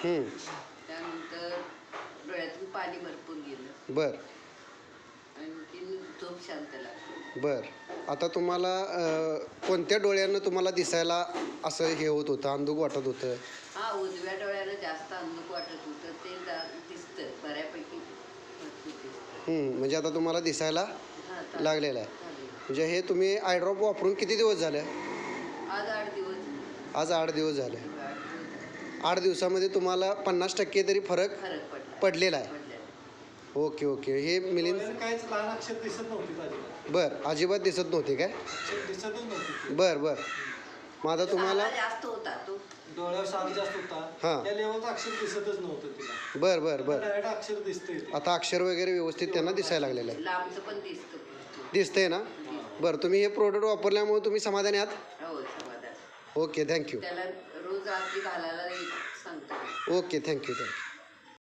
त्यानंतर डोळ्यातून पाणी भरपूर गेलं. बर. आणखी झोप शांत लागली. बर. आता तुम्हाला कोणत्या डोळ्यानं तुम्हाला दिसायला असं हे होत होतं, अंधुक वाटत होतं? हा, उजव्या डोळ्यानं जास्त अंधुक वाटत होतं. ते दिसतं बऱ्यापैकी, भरपूर दिसतं. म्हणजे आता तुम्हाला दिसायला लागलेलं आहे. म्हणजे हे तुम्ही आय ड्रॉप वापरून किती दिवस झाले? आज 8 दिवस. आज 8 दिवस झाले. 8 दिवसामध्ये तुम्हाला 50% तरी फरक पडलेला आहे. Okay okay. हे मिलिंद काहीच लहान अक्षर दिसत नव्हती. बरं, अजिबात दिसत नव्हते काय? दिसतच नव्हती. बरं बरं. मग आता तुम्हाला जास्त होता तो, डोळ्यावर साल जास्त होता. हां. त्या लेवलचं अक्षर दिसतच नव्हतं तिला. बरं बरं बरं. डायरेक्ट अक्षर दिसतंय. आता अक्षर वगैरे व्यवस्थित त्यांना दिसायला लागलेलं आहे. लांबचं पण दिसतं. दिसतंय ना? बरं, तुम्ही हे प्रोडक्ट वापरल्यामुळे तुम्ही समाधानी आहात? हो, समाधान. Okay, thank you. त्याला रोज रात्री घालायला सांगतो. Okay, thank you.